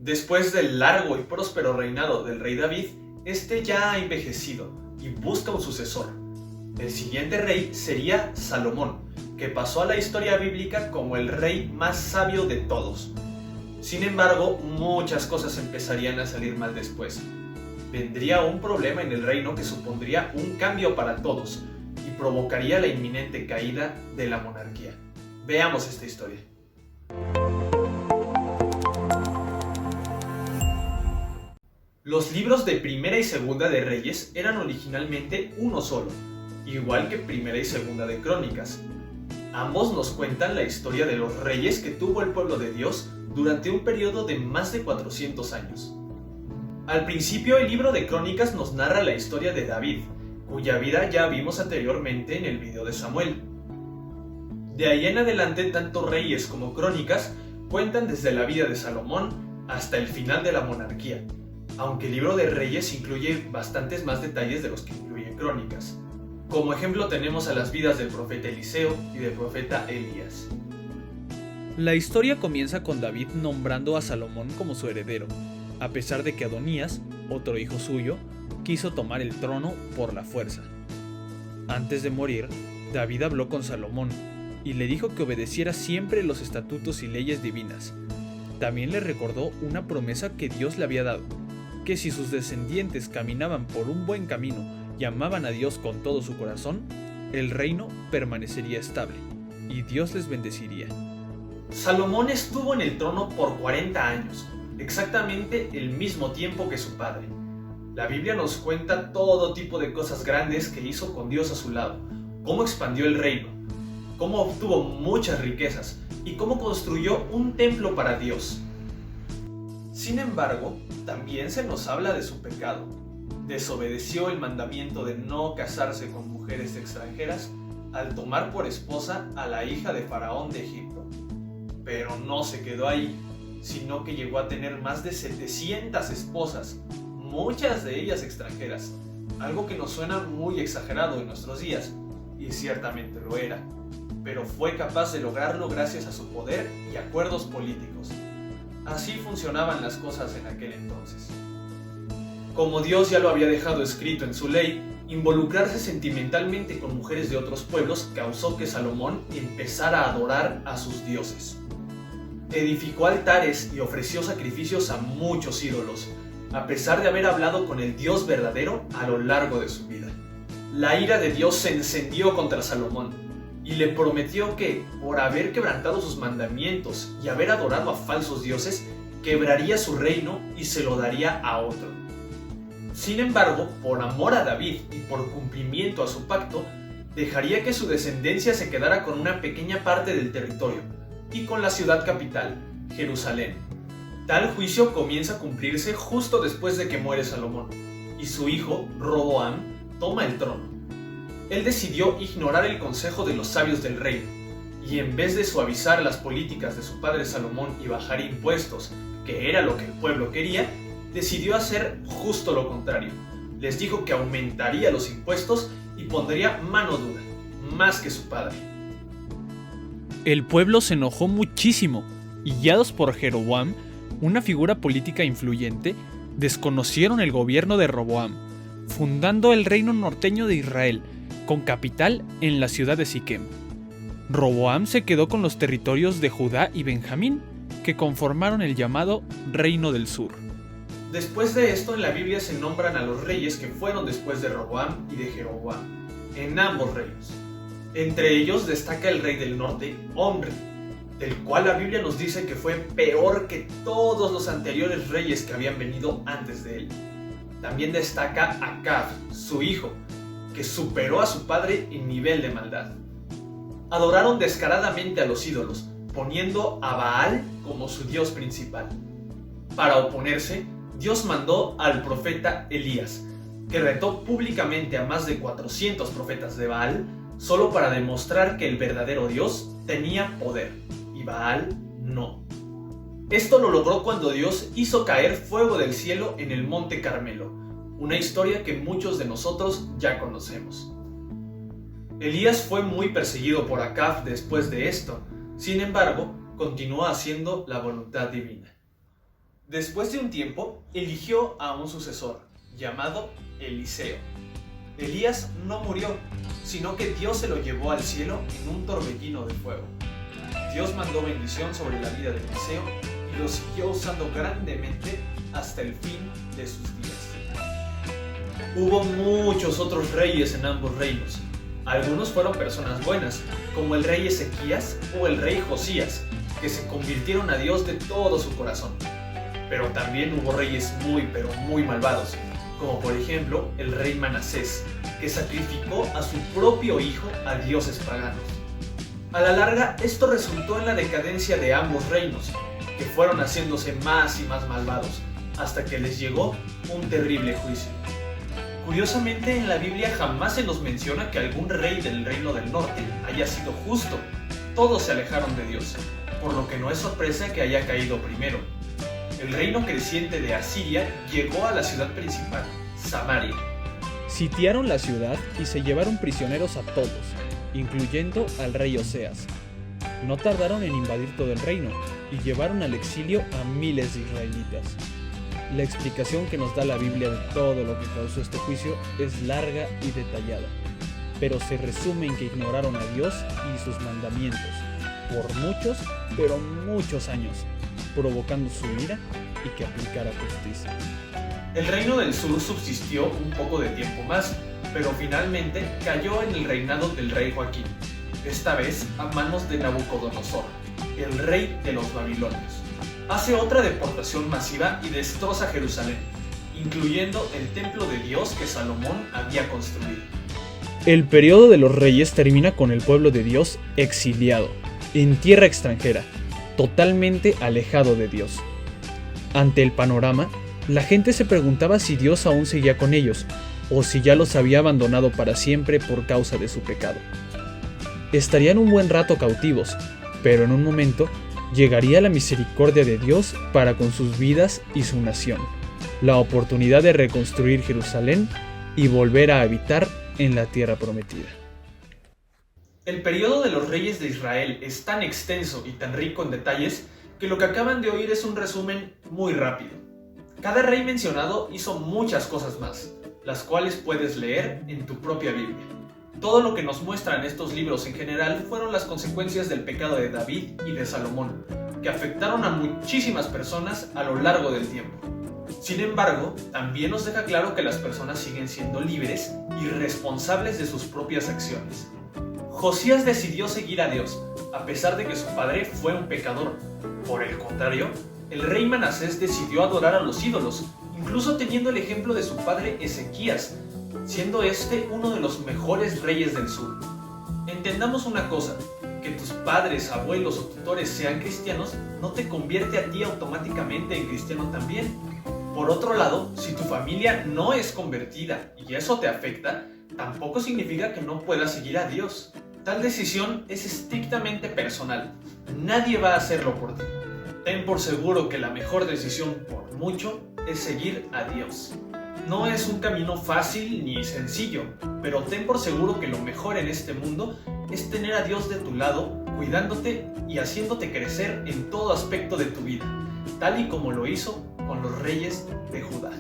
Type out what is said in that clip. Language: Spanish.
Después del largo y próspero reinado del rey David, este ya ha envejecido y busca un sucesor. El siguiente rey sería Salomón, que pasó a la historia bíblica como el rey más sabio de todos. Sin embargo, muchas cosas empezarían a salir mal después. Vendría un problema en el reino que supondría un cambio para todos y provocaría la inminente caída de la monarquía. Veamos esta historia. Los libros de Primera y Segunda de Reyes eran originalmente uno solo, igual que Primera y Segunda de Crónicas. Ambos nos cuentan la historia de los reyes que tuvo el pueblo de Dios durante un periodo de más de 400 años. Al principio, el libro de Crónicas nos narra la historia de David, cuya vida ya vimos anteriormente en el video de Samuel. De ahí en adelante, tanto Reyes como Crónicas cuentan desde la vida de Salomón hasta el final de la monarquía, aunque el libro de Reyes incluye bastantes más detalles de los que incluye Crónicas. Como ejemplo tenemos a las vidas del profeta Eliseo y del profeta Elías. La historia comienza con David nombrando a Salomón como su heredero, a pesar de que Adonías, otro hijo suyo, quiso tomar el trono por la fuerza. Antes de morir, David habló con Salomón y le dijo que obedeciera siempre los estatutos y leyes divinas. También le recordó una promesa que Dios le había dado, que si sus descendientes caminaban por un buen camino y amaban a Dios con todo su corazón, el reino permanecería estable y Dios les bendeciría. Salomón estuvo en el trono por 40 años, exactamente el mismo tiempo que su padre. La Biblia nos cuenta todo tipo de cosas grandes que hizo con Dios a su lado, cómo expandió el reino, cómo obtuvo muchas riquezas y cómo construyó un templo para Dios. Sin embargo, también se nos habla de su pecado. Desobedeció el mandamiento de no casarse con mujeres extranjeras al tomar por esposa a la hija de Faraón de Egipto. Pero no se quedó ahí, sino que llegó a tener más de 700 esposas, muchas de ellas extranjeras, algo que nos suena muy exagerado en nuestros días, y ciertamente lo era, pero fue capaz de lograrlo gracias a su poder y acuerdos políticos. Así funcionaban las cosas en aquel entonces. Como Dios ya lo había dejado escrito en su ley, involucrarse sentimentalmente con mujeres de otros pueblos causó que Salomón empezara a adorar a sus dioses. Edificó altares y ofreció sacrificios a muchos ídolos, a pesar de haber hablado con el Dios verdadero a lo largo de su vida. La ira de Dios se encendió contra Salomón y le prometió que, por haber quebrantado sus mandamientos y haber adorado a falsos dioses, quebraría su reino y se lo daría a otro. Sin embargo, por amor a David y por cumplimiento a su pacto, dejaría que su descendencia se quedara con una pequeña parte del territorio y con la ciudad capital, Jerusalén. Tal juicio comienza a cumplirse justo después de que muere Salomón, y su hijo, Roboam, toma el trono. Él decidió ignorar el consejo de los sabios del reino, y en vez de suavizar las políticas de su padre Salomón y bajar impuestos, que era lo que el pueblo quería, decidió hacer justo lo contrario. Les dijo que aumentaría los impuestos y pondría mano dura, más que su padre. El pueblo se enojó muchísimo y, guiados por Jeroboam, una figura política influyente, desconocieron el gobierno de Roboam, fundando el reino norteño de Israel, con capital en la ciudad de Siquem. Roboam se quedó con los territorios de Judá y Benjamín, que conformaron el llamado Reino del Sur. Después de esto, en la Biblia se nombran a los reyes que fueron después de Roboam y de Jeroboam, en ambos reinos. Entre ellos destaca el rey del norte, Omri, del cual la Biblia nos dice que fue peor que todos los anteriores reyes que habían venido antes de él. También destaca Acab, su hijo, que superó a su padre en nivel de maldad. Adoraron descaradamente a los ídolos, poniendo a Baal como su dios principal. Para oponerse, Dios mandó al profeta Elías, que retó públicamente a más de 400 profetas de Baal, solo para demostrar que el verdadero Dios tenía poder, y Baal no. Esto lo logró cuando Dios hizo caer fuego del cielo en el monte Carmelo, una historia que muchos de nosotros ya conocemos. Elías fue muy perseguido por Acab después de esto, sin embargo, continuó haciendo la voluntad divina. Después de un tiempo, eligió a un sucesor, llamado Eliseo. Elías no murió, sino que Dios se lo llevó al cielo en un torbellino de fuego. Dios mandó bendición sobre la vida de Eliseo y lo siguió usando grandemente hasta el fin de sus días. Hubo muchos otros reyes en ambos reinos. Algunos fueron personas buenas, como el rey Ezequías o el rey Josías, que se convirtieron a Dios de todo su corazón. Pero también hubo reyes muy malvados, como por ejemplo el rey Manasés, que sacrificó a su propio hijo a dioses paganos. A la larga, esto resultó en la decadencia de ambos reinos, que fueron haciéndose más y más malvados, hasta que les llegó un terrible juicio. Curiosamente, en la Biblia jamás se nos menciona que algún rey del reino del norte haya sido justo. Todos se alejaron de Dios, por lo que no es sorpresa que haya caído primero. El reino creciente de Asiria llegó a la ciudad principal, Samaria. Sitiaron la ciudad y se llevaron prisioneros a todos, incluyendo al rey Oseas. No tardaron en invadir todo el reino y llevaron al exilio a miles de israelitas. La explicación que nos da la Biblia de todo lo que causó este juicio es larga y detallada, pero se resume en que ignoraron a Dios y sus mandamientos por muchos, pero muchos años, provocando su ira y que aplicara justicia. El reino del sur subsistió un poco de tiempo más, pero finalmente cayó en el reinado del rey Joaquín, esta vez a manos de Nabucodonosor, el rey de los babilonios. Hace otra deportación masiva y destroza Jerusalén, incluyendo el templo de Dios que Salomón había construido. El periodo de los reyes termina con el pueblo de Dios exiliado, en tierra extranjera, totalmente alejado de Dios. Ante el panorama, la gente se preguntaba si Dios aún seguía con ellos, o si ya los había abandonado para siempre por causa de su pecado. Estarían un buen rato cautivos, pero en un momento llegaría la misericordia de Dios para con sus vidas y su nación, la oportunidad de reconstruir Jerusalén y volver a habitar en la tierra prometida. El periodo de los reyes de Israel es tan extenso y tan rico en detalles que lo que acaban de oír es un resumen muy rápido. Cada rey mencionado hizo muchas cosas más, las cuales puedes leer en tu propia Biblia. Todo lo que nos muestran estos libros en general fueron las consecuencias del pecado de David y de Salomón, que afectaron a muchísimas personas a lo largo del tiempo. Sin embargo, también nos deja claro que las personas siguen siendo libres y responsables de sus propias acciones. Josías decidió seguir a Dios, a pesar de que su padre fue un pecador. Por el contrario, el rey Manasés decidió adorar a los ídolos, incluso teniendo el ejemplo de su padre Ezequías, siendo este uno de los mejores reyes del sur. Entendamos una cosa, que tus padres, abuelos o tutores sean cristianos no te convierte a ti automáticamente en cristiano también. Por otro lado, si tu familia no es convertida y eso te afecta, tampoco significa que no puedas seguir a Dios. Tal decisión es estrictamente personal. Nadie va a hacerlo por ti. Ten por seguro que la mejor decisión por mucho es seguir a Dios. No es un camino fácil ni sencillo, pero ten por seguro que lo mejor en este mundo es tener a Dios de tu lado, cuidándote y haciéndote crecer en todo aspecto de tu vida, tal y como lo hizo con los reyes de Judá.